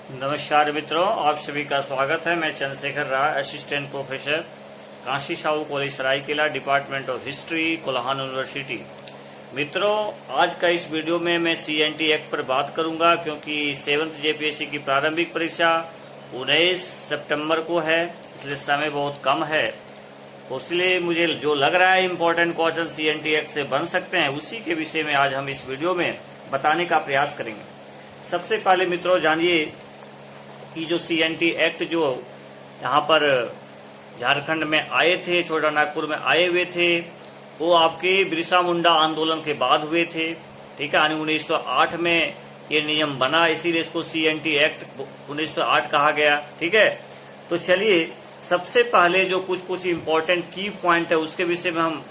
नमस्कार मित्रों, आप सभी का स्वागत है। मैं Chandrashekhar Rai, assistant professor, Kashi Sahu college Seraikela, department of history, Kolhan university. मित्रों, आज का इस वीडियो में मैं सीएनटी एक्ट पर बात करूंगा क्योंकि 7th जेपीएससी की प्रारंभिक परीक्षा 19 सितंबर को है, इसलिए समय बहुत कम है। तो इसलिए मुझे जो लग रहा है इम्पोर्टेंट क्वेश्चन सीएनटी एक्ट से बन सकते हैं, उसी के विषय में आज हम इस वीडियो में बताने का प्रयास करेंगे। सबसे पहले मित्रों जानिए कि जो सीएनटी एक्ट जो यहाँ पर झारखंड में आए थे, छोटा नागपुर में आए हुए थे, वो आपके बिरसा मुंडा आंदोलन के बाद हुए थे। ठीक है, 1908 में ये नियम बना, इसीलिए इसको सीएनटी एक्ट 1908 कहा गया। ठीक है, तो चलिए सबसे पहले जो कुछ इम्पोर्टेंट की पॉइंट है उसके विषय में हम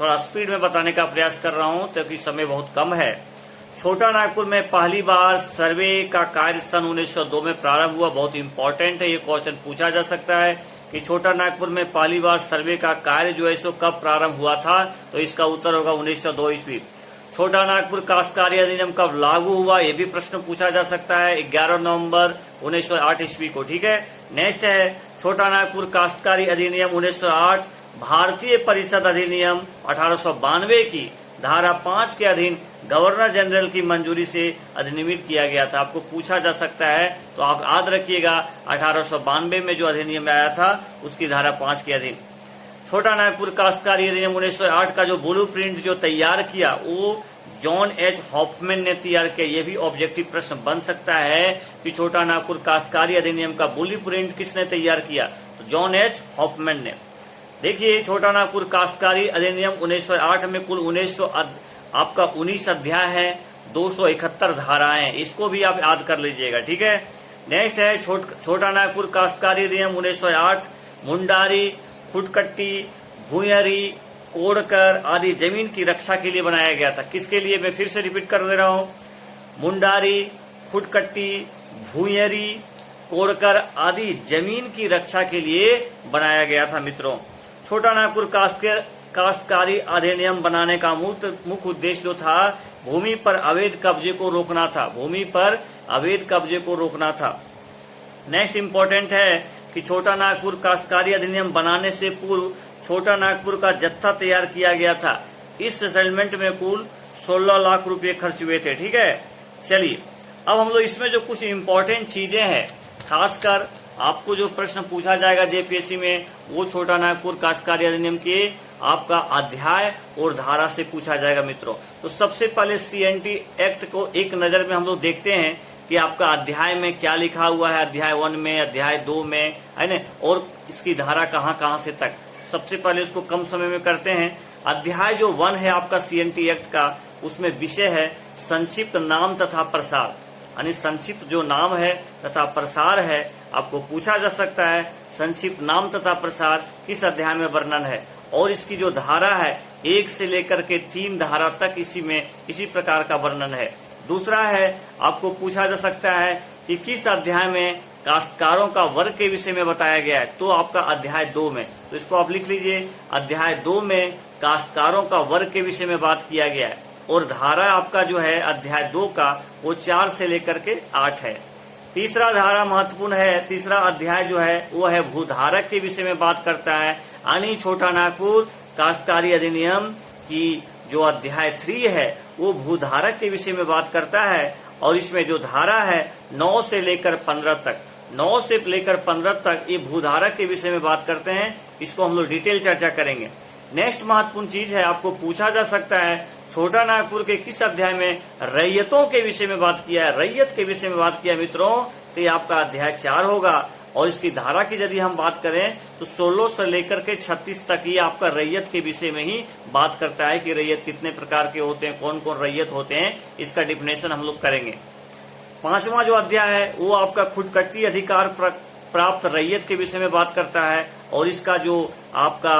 थोड़ा स्पीड में बताने का प्रयास कर रहा हूँ क्योंकि समय बहुत कम है। छोटा नागपुर में पहली बार सर्वे का कार्य सन 1902 में प्रारंभ हुआ। बहुत इंपॉर्टेंट है, ये क्वेश्चन पूछा जा सकता है कि छोटा नागपुर में पहली बार सर्वे का कार्य जो है सो कब प्रारंभ हुआ था, तो इसका उत्तर होगा 1902 ईस्वी। छोटा नागपुर काश्तकारी अधिनियम कब लागू हुआ, ये भी प्रश्न पूछा जा सकता है, 11 नवंबर 1908 ईस्वी को। ठीक है, नेक्स्ट है छोटा नागपुर काश्तकारी अधिनियम 1908 भारतीय परिषद अधिनियम 1892 की धारा 5 के अधीन गवर्नर जनरल की मंजूरी से अधिनियमित किया गया था। आपको पूछा जा सकता है, तो आप याद रखिएगा 1892 में जो अधिनियम आया था उसकी धारा 5 के अधीन। छोटा नागपुर काश्तकारी अधिनियम 1908 का जो ब्लूप्रिंट जो तैयार किया वो जॉन एच हॉफमैन ने तैयार किया। ये भी ऑब्जेक्टिव प्रश्न बन सकता है कि छोटा नागपुर काश्तकारी अधिनियम का ब्लूप्रिंट किसने तैयार किया, तो जॉन एच हॉफमैन ने। देखिए, छोटा नागपुर काश्तकारी अधिनियम 1908 में कुल 19 अध्याय है, 271 धाराएं, इसको भी आप याद कर लीजिएगा। ठीक है, नेक्स्ट है छोटा नागपुर काश्तकारी अधिनियम 1908 मुंडारी, खुटकट्टी, भूयरी, कोड़कर आदि जमीन की रक्षा के लिए बनाया गया था। किसके लिए, मैं फिर से रिपीट कर दे रहा हूं, मुंडारी, खुटकट्टी, भूयरी, कोड़कर आदि जमीन की रक्षा के लिए बनाया गया था। मित्रों, छोटा नागपुर काश्तकारी अधिनियम बनाने का मुख्य उद्देश्य जो था भूमि पर अवैध कब्जे को रोकना था, भूमि पर अवैध कब्जे को रोकना था। नेक्स्ट इंपॉर्टेंट है कि छोटा नागपुर काश्तकारी अधिनियम बनाने से पूर्व छोटा नागपुर का जत्था तैयार किया गया था। इस सेटलमेंट में कुल 16 लाख रुपए खर्च हुए थे। ठीक है, चलिए अब हम लोग इसमें जो कुछ इम्पोर्टेंट चीजें हैं, खासकर आपको जो प्रश्न पूछा जाएगा जेपीएससी में, वो छोटा नागपुर काश्तकारी अधिनियम के आपका अध्याय और धारा से पूछा जाएगा। मित्रों, तो सबसे पहले सीएनटी एक्ट को एक नजर में हम लोग देखते हैं कि आपका अध्याय में क्या लिखा हुआ है, अध्याय 1 में, अध्याय 2 में, है ना, और इसकी धारा कहां से तक। सबसे पहले उसको कम समय में करते हैं। अध्याय जो 1 है आपका सीएनटी एक्ट का, उसमें विषय है संक्षिप्त नाम तथा प्रसार, यानी संक्षिप्त जो नाम है तथा प्रसार है, आपको पूछा जा सकता है संक्षिप्त नाम तथा प्रसार किस अध्याय में वर्णन है, और इसकी जो धारा है 1 से लेकर के 3 धारा तक इसी प्रकार का वर्णन है। दूसरा है, आपको पूछा जा सकता है कि किस अध्याय में काश्तकारों का वर्ग के विषय में बताया गया है, तो आपका अध्याय 2 में, तो इसको आप लिख लीजिए, अध्याय 2 में काश्तकारों का वर्ग के विषय में बात किया गया है, और धारा आपका जो है अध्याय 2 का वो 4 से लेकर के 8 है। तीसरा धारा महत्वपूर्ण है, तीसरा अध्याय जो है वो है भूधारक के विषय में बात करता है, यानी छोटा नागपुर काश्तकारी अधिनियम की जो अध्याय 3 है वो भूधारक के विषय में बात करता है, और इसमें जो धारा है 9 से लेकर 15 तक, 9 से लेकर 15 तक ये भूधारक के विषय में बात करते हैं। इसको हम लोग डिटेल चर्चा करेंगे। नेक्स्ट महत्वपूर्ण चीज है, आपको पूछा जा सकता है छोटा नागपुर के किस अध्याय में रैयतों के विषय में बात किया है, रैयत के विषय में बात किया मित्रों, तो ये आपका अध्याय 4 होगा। और इसकी धारा की यदि हम बात करें तो 16 से लेकर के 36 तक ये आपका रैयत के विषय में ही बात करता है कि रैयत कितने प्रकार के होते हैं, कौन कौन रैयत होते हैं, इसका डिफिनेशन हम लोग करेंगे। 5वां जो अध्याय है वो आपका खुटकट्टी अधिकार प्राप्त रैयत के विषय में बात करता है, और इसका जो आपका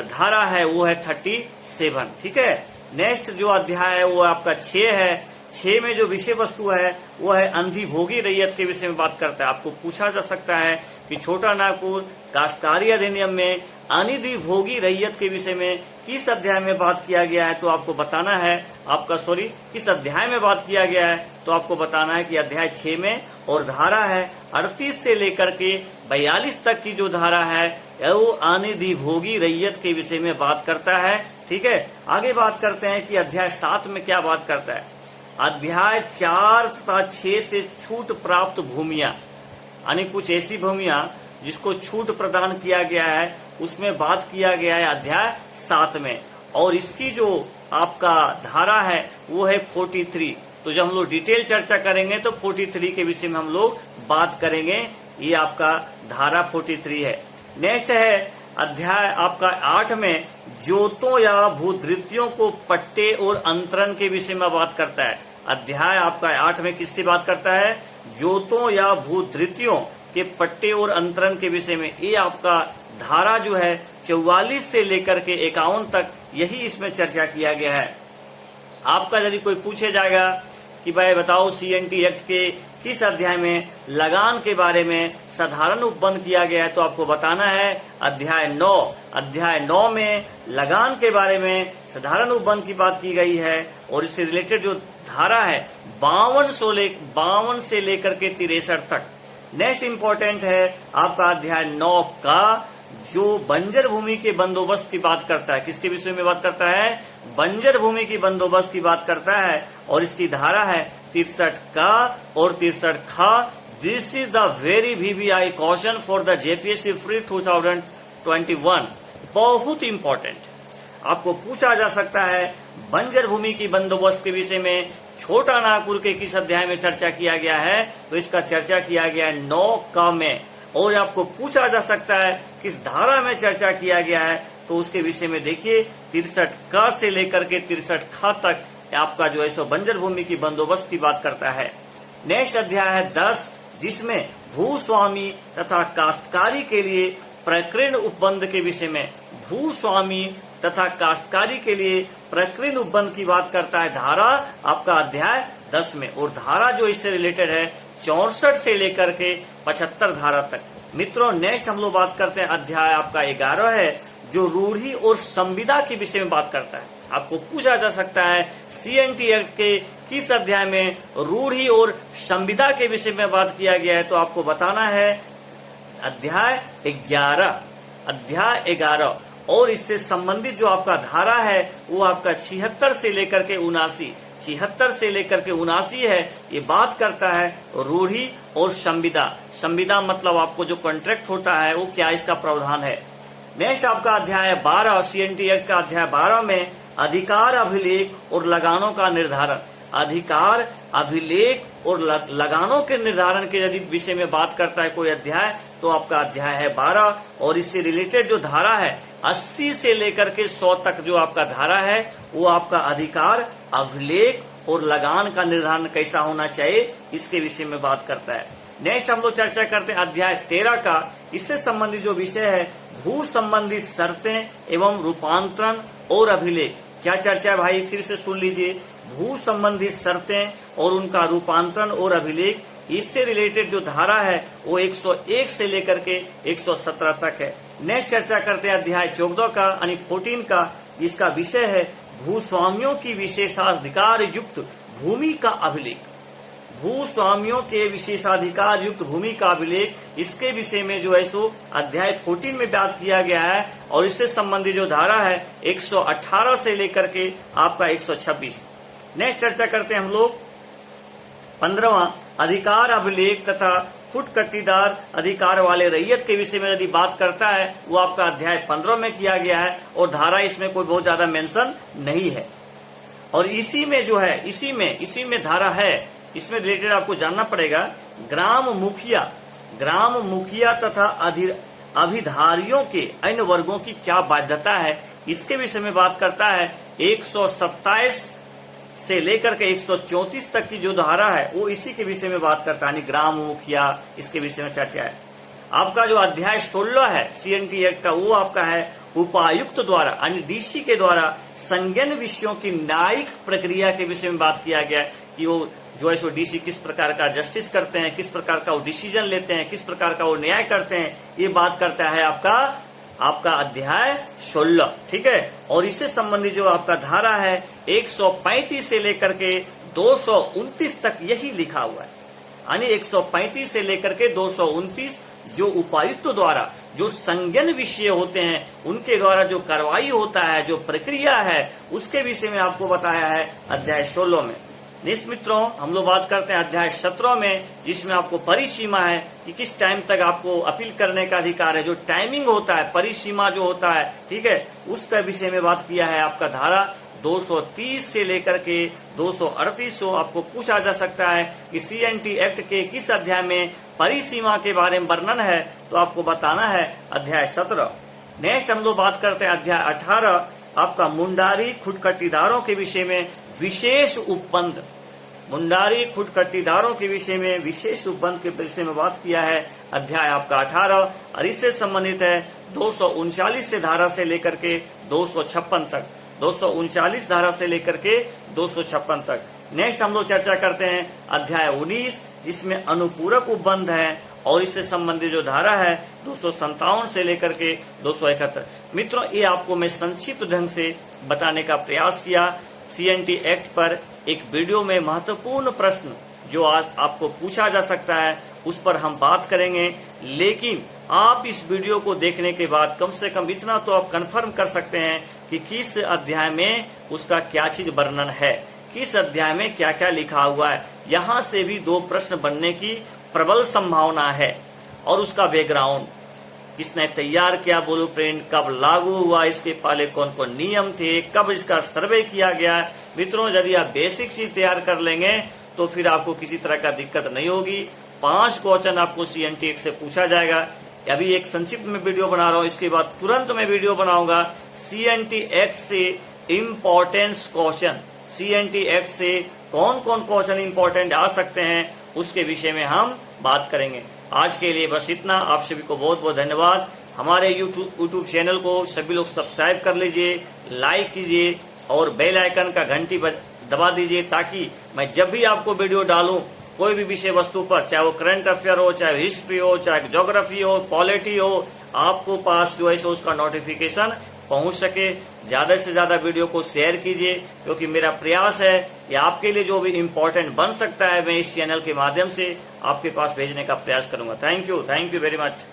धारा है वो है 37। ठीक है, नेक्स्ट जो अध्याय है वो आपका 6 है। 6 में जो विषय वस्तु है वो है अंधिभोगी रैयत के विषय में बात करता है। आपको पूछा जा सकता है कि छोटा नागपुर काश्तकारी अधिनियम में अनिधिभोगी रैयत के विषय में किस अध्याय में बात किया गया है, तो आपको बताना है आपका सॉरी किस अध्याय में बात किया गया है, तो आपको बताना है कि अध्याय 6 में, और धारा है 38 से लेकर के 42 तक की जो धारा है वो अनिधिभोगी रैयत के विषय में बात करता है। ठीक है, आगे बात करते हैं कि अध्याय 7 में क्या बात करता है। अध्याय 4 तथा 6 से छूट प्राप्त भूमियां, यानी कुछ ऐसी भूमियां जिसको छूट प्रदान किया गया है, उसमें बात किया गया है अध्याय 7 में। और इसकी जो आपका धारा है वो है 43। तो जब हम लोग डिटेल चर्चा करेंगे तो 43 के विषय में हम लोग बात करेंगे। ये आपका धारा 43 है। नेक्स्ट है अध्याय आपका 8 में जोतों या भूधृतियों को पट्टे और अंतरण के विषय में बात करता है। अध्याय आपका 8 में किसकी बात करता है? जोतों या भूधृतियों के पट्टे और अंतरण के विषय में। ये आपका धारा जो है 44 से लेकर के 51 तक यही इसमें चर्चा किया गया है। आपका यदि कोई पूछे जाएगा कि भाई बताओ सीएनटी एक्ट के किस अध्याय में लगान के बारे में साधारण उपबंध किया गया है, तो आपको बताना है अध्याय 9। अध्याय 9 में लगान के बारे में साधारण उपबंध की बात की गई है और इससे रिलेटेड जो धारा है 52 से लेकर के 63 तक। नेक्स्ट इंपॉर्टेंट है आपका अध्याय 9 का जो बंजर भूमि के बंदोबस्त की बात करता है। किसके विषय में बात करता है? बंजर भूमि की बंदोबस्त की बात करता है और इसकी धारा है 63 का और 63 खा। This is the very VBI question for the JPSC free 2021। बहुत इंपॉर्टेंट, आपको पूछा जा सकता है बंजर भूमि की बंदोबस्त के विषय में छोटा नागपुर के किस अध्याय में चर्चा किया गया है, तो इसका चर्चा किया गया है 9 का में। और आपको पूछा जा सकता है किस धारा में चर्चा किया गया है, तो उसके विषय में देखिए 63 का से लेकर के 63 खा तक आपका जो है सो बंजर भूमि की बंदोबस्त की बात करता है। नेक्स्ट अध्याय है 10 जिसमें भूस्वामी तथा काश्तकारी के लिए प्रकीर्ण उपबंध के विषय में, भूस्वामी तथा काश्तकारी के लिए प्रकीर्ण उपबंध की बात करता है धारा आपका अध्याय 10 में। और धारा जो इससे रिलेटेड है 64 से लेकर के 75 धारा तक। मित्रों नेक्स्ट हम लोग बात करते हैं अध्याय आपका 11 है जो रूढ़ी और संविदा के विषय में बात करता है। आपको पूछा जा सकता है सीएनटी एक्ट के किस अध्याय में रूढ़ी और संविदा के विषय में बात किया गया है, तो आपको बताना है अध्याय 11। अध्याय 11 और इससे संबंधित जो आपका धारा है वो आपका 76 से लेकर के 79, 76 से लेकर के 79 है। ये बात करता है रूढ़ी और संविदा। संविदा मतलब आपको जो कॉन्ट्रैक्ट होता है वो क्या इसका प्रावधान है। नेक्स्ट आपका अध्याय 12 सीएनटी एक्ट का अध्याय 12 में अधिकार अभिलेख और लगानों का निर्धारण। अधिकार अभिलेख और लगानों के निर्धारण के यदि विषय में बात करता है कोई अध्याय, तो आपका अध्याय है 12 और इससे रिलेटेड जो धारा है 80 से लेकर के 100 तक जो आपका धारा है वो आपका अधिकार अभिलेख और लगान का निर्धारण कैसा होना चाहिए इसके विषय में बात करता है। नेक्स्ट हम लोग चर्चा करते हैं अध्याय 13 का। इससे संबंधित जो विषय है भू संबंधी शर्तें एवं रूपांतरण और अभिलेख। क्या चर्चा है भाई, फिर से सुन लीजिए। भू संबंधी शर्तें और उनका रूपांतरण और अभिलेख, इससे रिलेटेड जो धारा है वो 101 से लेकर के 117 तक है। नेक्स्ट चर्चा करते हैं अध्याय 14 का यानी 14 का। इसका विषय है भूस्वामियों की विशेषाधिकार युक्त भूमि का अभिलेख। भूस्वामियों के विशेषाधिकार युक्त भूमि का अभिलेख, इसके विषय में जो है सो अध्याय 14 में बात किया गया है और इससे संबंधित जो धारा है 118 से लेकर के आपका 126। नेक्स्ट चर्चा करते हैं हम लोग 15वां अधिकार अभिलेख तथा फुटकट्टीदार अधिकार वाले रैयत के विषय में यदि बात करता है वो आपका अध्याय 15 में किया गया है और धारा इसमें कोई बहुत ज्यादा मेंशन नहीं है। और इसी में जो है इसी में धारा है, इसमें रिलेटेड आपको जानना पड़ेगा ग्राम मुखिया तथा अभिधारियों के अन्य वर्गों की क्या बाध्यता है, इसके विषय में बात करता है। 127 से लेकर के 134 तक की जो धारा है वो इसी के विषय में बात करता है, ग्राम मुखिया, इसके विषय में चर्चा है। आपका जो अध्याय 16 है सीएनटी एक्ट का वो आपका है उपायुक्त द्वारा यानी डीसी के द्वारा संज्ञान विषयों की न्यायिक प्रक्रिया के विषय में बात किया गया है कि वो जो है सो डीसी किस प्रकार का जस्टिस करते हैं, किस प्रकार का वो डिसीजन लेते हैं, किस प्रकार का वो न्याय करते हैं। ये बात करता है आपका आपका अध्याय 16, ठीक है। और इससे संबंधित जो आपका धारा है 135 से लेकर के 229 तक यही लिखा हुआ है। यानी 135 से लेकर के 229 जो उपायुक्त द्वारा जो संज्ञान विषय होते हैं उनके द्वारा जो कार्रवाई होता है, जो प्रक्रिया है, उसके विषय में आपको बताया है अध्याय 16 में। नेक्स्ट मित्रों, हम लोग बात करते हैं अध्याय 17 में, जिसमें आपको परिसीमा है कि किस टाइम तक आपको अपील करने का अधिकार है, जो टाइमिंग होता है, परिसीमा जो होता है, ठीक है, उसका विषय में बात किया है। आपका धारा 230 से लेकर के 238 आपको पूछा जा सकता है कि CNT एक्ट के किस अध्याय में परिसीमा के बारे में वर्णन है, तो आपको बताना है अध्याय 17। नेक्स्ट हम लोग बात करते हैं अध्याय 18, आपका मुंडारी खुटकटीदारों के विषय में विशेष उपबंध। मुंडारी खुटकटीदारों के विषय में विशेष उपबंध के विषय में बात किया है अध्याय आपका 18, और इससे संबंधित है 239 से धारा से लेकर के 256 तक, 239 धारा से लेकर के 256 तक। नेक्स्ट हम लोग चर्चा करते हैं अध्याय 19, जिसमें अनुपूरक उपबंध है, और इससे संबंधित जो धारा है 257 से लेकर के 271। मित्रों, ये आपको मैं संक्षिप्त ढंग से बताने का प्रयास किया। CNT एक्ट पर एक वीडियो में महत्वपूर्ण प्रश्न जो आज आपको पूछा जा सकता है उस पर हम बात करेंगे, लेकिन आप इस वीडियो को देखने के बाद कम से कम इतना तो आप कंफर्म कर सकते हैं कि किस अध्याय में उसका क्या चीज वर्णन है, किस अध्याय में क्या क्या लिखा हुआ है। यहाँ से भी 2 प्रश्न बनने की प्रबल संभावना है। और उसका बैकग्राउंड, किसने तैयार किया ब्लूप्रिंट, कब लागू हुआ, इसके पहले कौन कौन नियम थे, कब इसका सर्वे किया गया। मित्रों, यदि आप बेसिक चीज तैयार कर लेंगे तो फिर आपको किसी तरह का दिक्कत नहीं होगी। 5 क्वेश्चन आपको CNT एक्ट से पूछा जाएगा। अभी एक संक्षिप्त में वीडियो बना रहा हूँ, इसके बाद तुरंत मैं वीडियो बनाऊंगा CNT एक्ट से इम्पोर्टेंस क्वेश्चन, CNT एक्ट से कौन कौन क्वेश्चन इम्पोर्टेंट आ सकते हैं, उसके विषय में हम बात करेंगे। आज के लिए बस इतना। आप सभी को बहुत बहुत धन्यवाद। हमारे यूट्यूब चैनल को सभी लोग सब्सक्राइब कर लीजिए, लाइक कीजिए और बेल आइकन का घंटी दबा दीजिए, ताकि मैं जब भी आपको वीडियो डालूं कोई भी विषय वस्तु पर, चाहे वो करंट अफेयर हो, चाहे हिस्ट्री हो, चाहे ज्योग्राफी हो, पॉलिटी हो, आपको पास जो है उसका नोटिफिकेशन पहुंच सके। ज्यादा से ज्यादा वीडियो को शेयर कीजिए, क्योंकि मेरा प्रयास है कि आपके लिए जो भी इम्पोर्टेंट बन सकता है मैं इस चैनल के माध्यम से आपके पास भेजने का प्रयास करूंगा। Thank you very much.